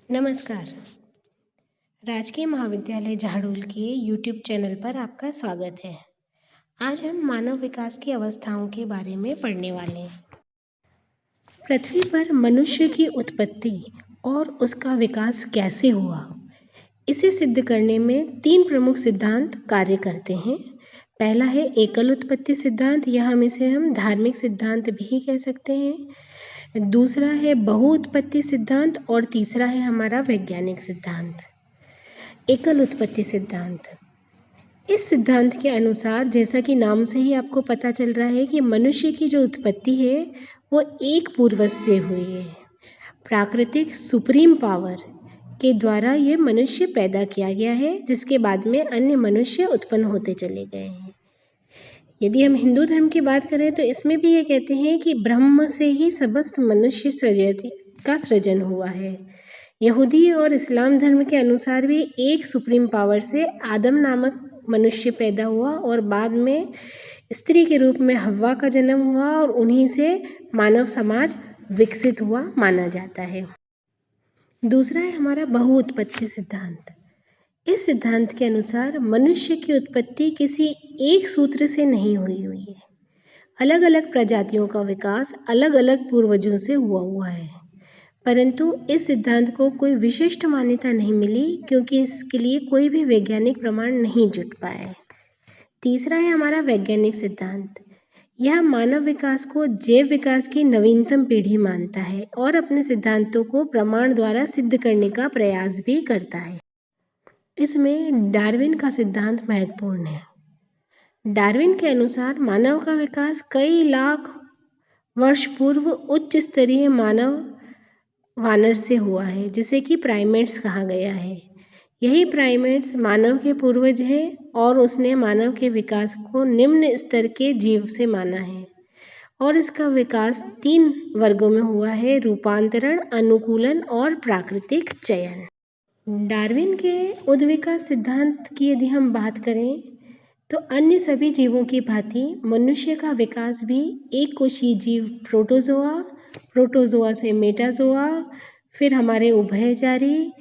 नमस्कार। राजकीय महाविद्यालय झाड़ोल के यूट्यूब चैनल पर आपका स्वागत है। आज हम मानव विकास की अवस्थाओं के बारे में पढ़ने वाले हैं। पृथ्वी पर मनुष्य की उत्पत्ति और उसका विकास कैसे हुआ, इसे सिद्ध करने में 3 प्रमुख सिद्धांत कार्य करते हैं। पहला है एकल उत्पत्ति सिद्धांत, या हम धार्मिक सिद्धांत भी कह सकते हैं। दूसरा है बहुउत्पत्ति सिद्धांत और तीसरा है हमारा वैज्ञानिक सिद्धांत। एकल उत्पत्ति सिद्धांत, इस सिद्धांत के अनुसार जैसा कि नाम से ही आपको पता चल रहा है कि मनुष्य की जो उत्पत्ति है वो एक पूर्वज से हुई है। प्राकृतिक सुप्रीम पावर के द्वारा ये मनुष्य पैदा किया गया है, जिसके बाद में अन्य मनुष्य उत्पन्न होते चले गए हैं। यदि हम हिंदू धर्म की बात करें तो इसमें भी ये कहते हैं कि ब्रह्म से ही समस्त मनुष्य का सृजन हुआ है। यहूदी और इस्लाम धर्म के अनुसार भी एक सुप्रीम पावर से आदम नामक मनुष्य पैदा हुआ और बाद में स्त्री के रूप में हव्वा का जन्म हुआ और उन्हीं से मानव समाज विकसित हुआ माना जाता है। दूसरा है हमारा बहुउत्पत्ति सिद्धांत। इस सिद्धांत के अनुसार मनुष्य की उत्पत्ति किसी एक सूत्र से नहीं हुई है। अलग अलग प्रजातियों का विकास अलग अलग पूर्वजों से हुआ है, परंतु इस सिद्धांत को कोई विशिष्ट मान्यता नहीं मिली, क्योंकि इसके लिए कोई भी वैज्ञानिक प्रमाण नहीं जुट पाया है। तीसरा है हमारा वैज्ञानिक सिद्धांत। यह मानव विकास को जैव विकास की नवीनतम पीढ़ी मानता है और अपने सिद्धांतों को प्रमाण द्वारा सिद्ध करने का प्रयास भी करता है। इसमें डार्विन का सिद्धांत महत्वपूर्ण है। डार्विन के अनुसार मानव का विकास कई लाख वर्ष पूर्व उच्च स्तरीय मानव वानर से हुआ है, जिसे कि प्राइमेट्स कहा गया है। यही प्राइमेट्स मानव के पूर्वज हैं और उसने मानव के विकास को निम्न स्तर के जीव से माना है और इसका विकास 3 वर्गों में हुआ है: रूपांतरण, अनुकूलन और प्राकृतिक चयन। डार्विन के उद्विकास सिद्धांत की यदि हम बात करें तो अन्य सभी जीवों की भांति मनुष्य का विकास भी एक कोशीय जीव प्रोटोजोआ से मेटाजोआ, फिर हमारे उभयचारी,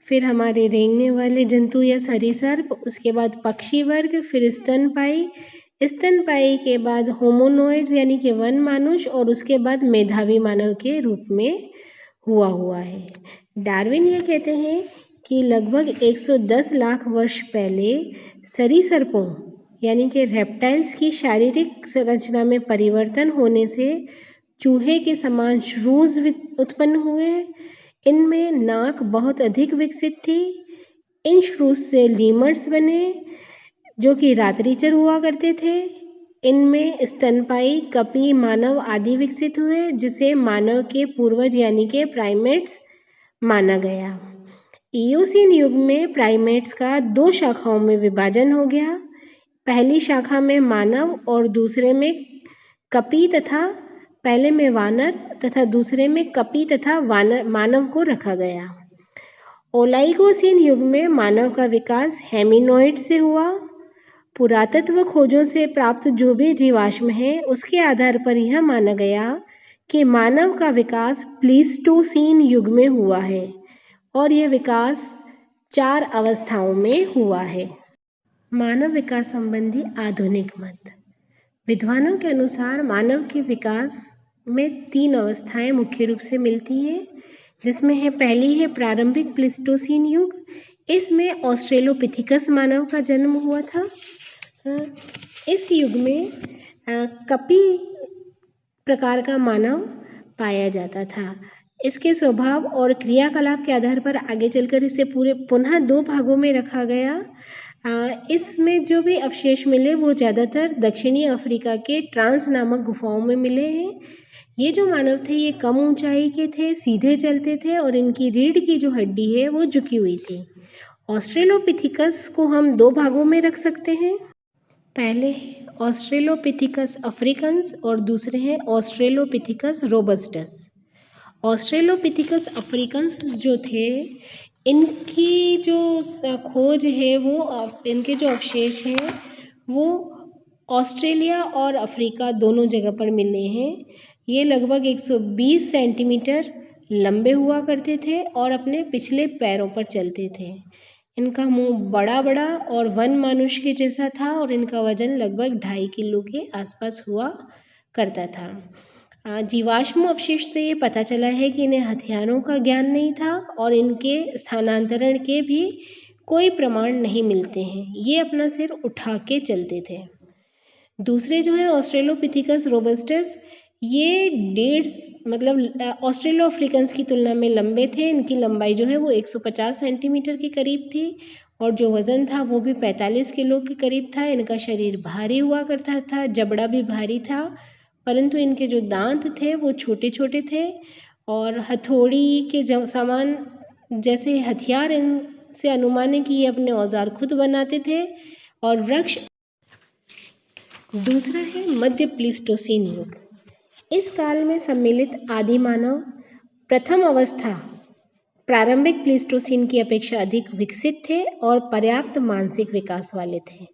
फिर हमारे रेंगने वाले जंतु या सरीसृप, उसके बाद पक्षी वर्ग, फिर स्तनपायी के बाद होमोनोइड्स यानी कि वन मानुष, और उसके बाद मेधावी मानव के रूप में हुआ है। डार्विन ये कहते हैं कि लगभग 110 लाख वर्ष पहले सरीसृपों यानी कि रेप्टाइल्स की शारीरिक संरचना में परिवर्तन होने से चूहे के समान श्रूज उत्पन्न हुए। इनमें नाक बहुत अधिक विकसित थी। इन श्रूज से लीमर्स बने जो कि रात्रिचर हुआ करते थे। इनमें स्तनपायी, कपी, मानव आदि विकसित हुए, जिसे मानव के पूर्वज यानी कि प्राइमेट्स माना गया। इयोसीन युग में प्राइमेट्स का 2 शाखाओं में विभाजन हो गया। पहली शाखा में मानव और दूसरे में कपी तथा पहले में वानर तथा दूसरे में कपी तथा मानव को रखा गया। ओलाइगोसीन युग में मानव का विकास हेमिनोइड से हुआ। पुरातत्व खोजों से प्राप्त जो भी जीवाश्म है उसके आधार पर यह माना गया कि मानव का विकास प्लीस्टोसीन युग में हुआ है और यह विकास 4 अवस्थाओं में हुआ है। मानव विकास संबंधी आधुनिक मत। विद्वानों के अनुसार मानव के विकास में 3 अवस्थाएं मुख्य रूप से मिलती हैं, जिसमें है पहली है प्रारंभिक प्लीस्टोसीन युग। इसमें ऑस्ट्रेलोपिथिकस मानव का जन्म हुआ था। इस युग में कपी प्रकार का मानव पाया जाता था। इसके स्वभाव और क्रियाकलाप के आधार पर आगे चलकर इसे पुनः 2 भागों में रखा गया। इसमें जो भी अवशेष मिले वो ज़्यादातर दक्षिणी अफ्रीका के ट्रांस नामक गुफाओं में मिले हैं। ये जो मानव थे ये कम ऊंचाई के थे, सीधे चलते थे और इनकी रीढ़ की जो हड्डी है वो झुकी हुई थी। ऑस्ट्रेलोपिथिकस को हम 2 भागों में रख सकते हैं। पहले है ऑस्ट्रेलोपिथिकस अफ्रीकन्स और दूसरे हैं ऑस्ट्रेलोपिथिकस रोबस्टस। ऑस्ट्रेलोपिथिकस अफ्रीकन्स जो थे, इनकी जो खोज है वो इनके जो अवशेष हैं वो ऑस्ट्रेलिया और अफ्रीका दोनों जगह पर मिले हैं। ये लगभग 120 सेंटीमीटर लंबे हुआ करते थे और अपने पिछले पैरों पर चलते थे। इनका मुंह बड़ा बड़ा और वन मानुष के जैसा था और इनका वजन लगभग 2.5 किलो के आसपास हुआ करता था। जीवाश्म अवशेष से ये पता चला है कि इन्हें हथियारों का ज्ञान नहीं था और इनके स्थानांतरण के भी कोई प्रमाण नहीं मिलते हैं। ये अपना सिर उठा के चलते थे। दूसरे जो है ऑस्ट्रेलोपिथिकस रोबस्टस, ये ऑस्ट्रेलो अफ्रीकन्स की तुलना में लंबे थे। इनकी लंबाई जो है वो 150 सेंटीमीटर के करीब थी और जो वज़न था वो भी 45 किलो के करीब था। इनका शरीर भारी हुआ करता था, जबड़ा भी भारी था, परंतु इनके जो दांत थे वो छोटे छोटे थे और हथौड़ी के समान जैसे हथियार इनसे अनुमान है कि ये अपने औजार खुद बनाते थे। और वृक्ष दूसरा है मध्य प्लीस्टोसीन युग। इस काल में सम्मिलित आदि मानव प्रथम अवस्था प्रारंभिक प्लीस्टोसीन की अपेक्षा अधिक विकसित थे और पर्याप्त मानसिक विकास वाले थे।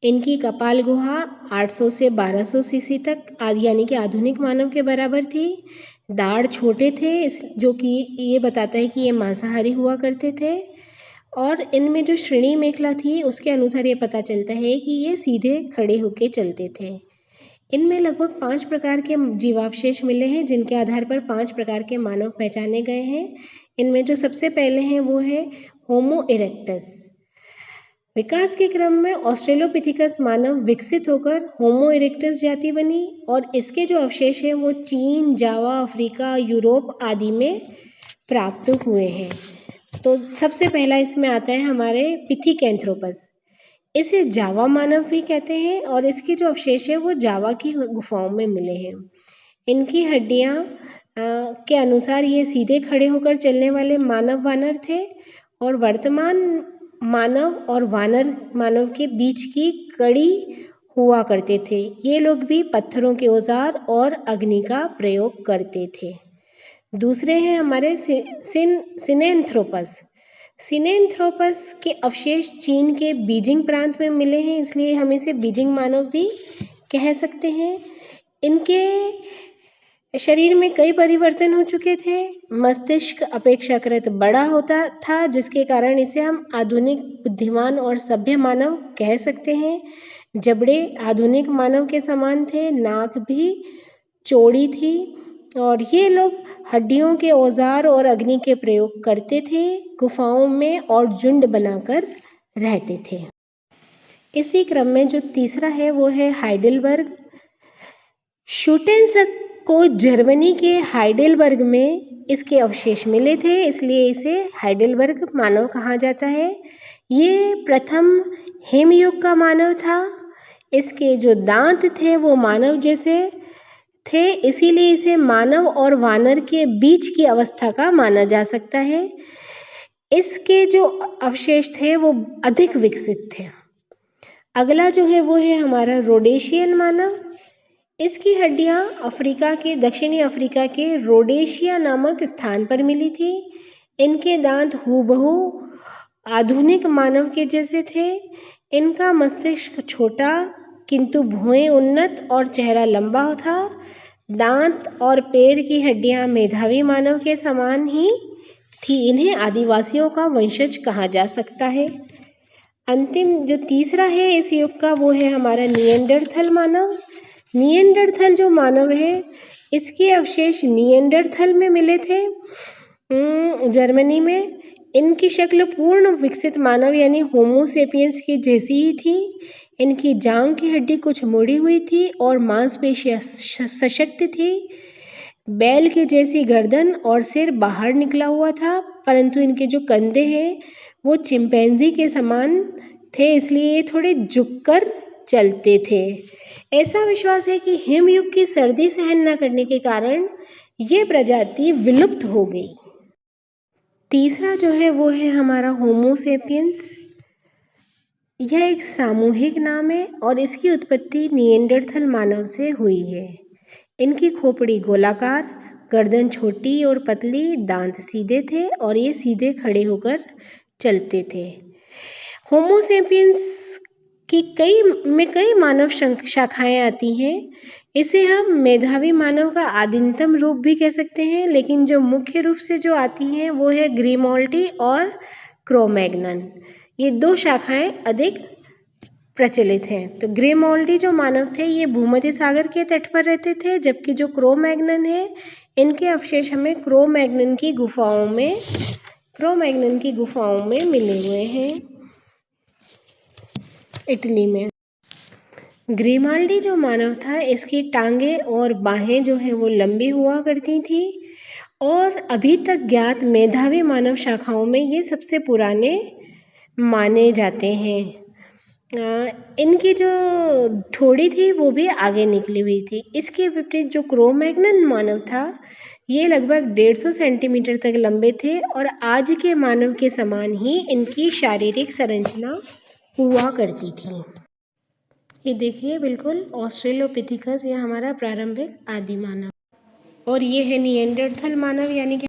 इनकी कपाल गुहा 800 से 1200 सीसी तक यानी कि आधुनिक मानव के बराबर थी। दाढ़ छोटे थे, जो कि ये बताता है कि ये मांसाहारी हुआ करते थे। और इनमें जो श्रेणी मेखला थी उसके अनुसार ये पता चलता है कि ये सीधे खड़े होके चलते थे। इनमें लगभग 5 प्रकार के जीवावशेष मिले हैं, जिनके आधार पर 5 प्रकार के मानव पहचाने गए हैं। इनमें जो सबसे पहले हैं वो है होमो इरेक्टस। विकास के क्रम में ऑस्ट्रेलोपिथिकस मानव विकसित होकर होमो इरेक्टस जाति बनी और इसके जो अवशेष हैं वो चीन, जावा, अफ्रीका, यूरोप आदि में प्राप्त हुए हैं। तो सबसे पहला इसमें आता है हमारे पिथिकैंथ्रोपस। इसे जावा मानव भी कहते हैं और इसके जो अवशेष है वो जावा की गुफाओं में मिले हैं। इनकी हड्डियां के अनुसार ये सीधे खड़े होकर चलने वाले मानव वानर थे और वर्तमान मानव और वानर मानव के बीच की कड़ी हुआ करते थे। ये लोग भी पत्थरों के औजार और अग्नि का प्रयोग करते थे। दूसरे हैं हमारे सिनेंथ्रोपस। सिनेंथ्रोपस के अवशेष चीन के बीजिंग प्रांत में मिले हैं, इसलिए हम इसे बीजिंग मानव भी कह सकते हैं। इनके शरीर में कई परिवर्तन हो चुके थे। मस्तिष्क अपेक्षाकृत बड़ा होता था, जिसके कारण इसे हम आधुनिक बुद्धिमान और सभ्य मानव कह सकते हैं। जबड़े आधुनिक मानव के समान थे, नाक भी चौड़ी थी और ये लोग हड्डियों के औजार और अग्नि के प्रयोग करते थे, गुफाओं में और झुंड बनाकर रहते थे। इसी क्रम में जो तीसरा है वो है हाइडेलबर्ग। शूटेंसक को जर्मनी के हाइडेलबर्ग में इसके अवशेष मिले थे, इसलिए इसे हाइडेलबर्ग मानव कहा जाता है। ये प्रथम हेमयुग का मानव था। इसके जो दांत थे वो मानव जैसे थे, इसीलिए इसे मानव और वानर के बीच की अवस्था का माना जा सकता है। इसके जो अवशेष थे वो अधिक विकसित थे। अगला जो है वो है हमारा रोडेशियन मानव। इसकी हड्डियां दक्षिणी अफ्रीका के रोडेशिया नामक स्थान पर मिली थी। इनके दांत हूबहू आधुनिक मानव के जैसे थे। इनका मस्तिष्क छोटा किंतु भुएं उन्नत और चेहरा लंबा था। दांत और पैर की हड्डियां मेधावी मानव के समान ही थी। इन्हें आदिवासियों का वंशज कहा जा सकता है। अंतिम जो तीसरा है इस युग का वो है हमारा निएंडरथल मानव। निएंडरथल जो मानव है इसके अवशेष निएंडरथल में मिले थे, जर्मनी में। इनकी शक्ल पूर्ण विकसित मानव यानी होमो सेपियंस की जैसी ही थी। इनकी जांघ की हड्डी कुछ मुड़ी हुई थी और मांसपेशियां सशक्त थी। बैल की जैसी गर्दन और सिर बाहर निकला हुआ था, परंतु इनके जो कंधे हैं वो चिंपैंजी के समान थे, इसलिए ये थोड़े झुककर चलते थे। ऐसा विश्वास है कि हिमयुग की सर्दी सहन न करने के कारण ये प्रजाति विलुप्त हो गई। तीसरा जो है वो है हमारा होमो सेपियंस। यह एक सामूहिक नाम है और इसकी उत्पत्ति निएंडरथल मानव से हुई है। इनकी खोपड़ी गोलाकार, गर्दन छोटी और पतली, दांत सीधे थे और ये सीधे खड़े होकर चलते थे। होमो सेपियंस की कई मानव शाखाएं आती हैं। इसे हम मेधावी मानव का आदिमतम रूप भी कह सकते हैं, लेकिन जो मुख्य रूप से जो आती हैं वो है ग्रीमोल्टी और क्रोमैग्नन। ये दो शाखाएं अधिक प्रचलित हैं। तो ग्रीमोल्टी जो मानव थे ये भूमध्य सागर के तट पर रहते थे, जबकि जो क्रोमैग्नन है इनके अवशेष हमें क्रोमैग्नन की गुफाओं में मिले हुए हैं इटली में। ग्रीमाल्डी जो मानव था इसकी टांगें और बाहें जो है वो लंबी हुआ करती थी और अभी तक ज्ञात मेधावी मानव शाखाओं में ये सबसे पुराने माने जाते हैं। इनकी जो ठोड़ी थी वो भी आगे निकली हुई थी। इसके विपरीत जो क्रोमैग्नन मानव था ये लगभग 150 सेंटीमीटर तक लंबे थे और आज के मानव के समान ही इनकी शारीरिक संरचना हुआ करती थी। ये देखिए बिल्कुल ऑस्ट्रेलोपिथिकस, ये हमारा प्रारंभिक आदि मानव, और ये है निएंडरथल मानव यानी कि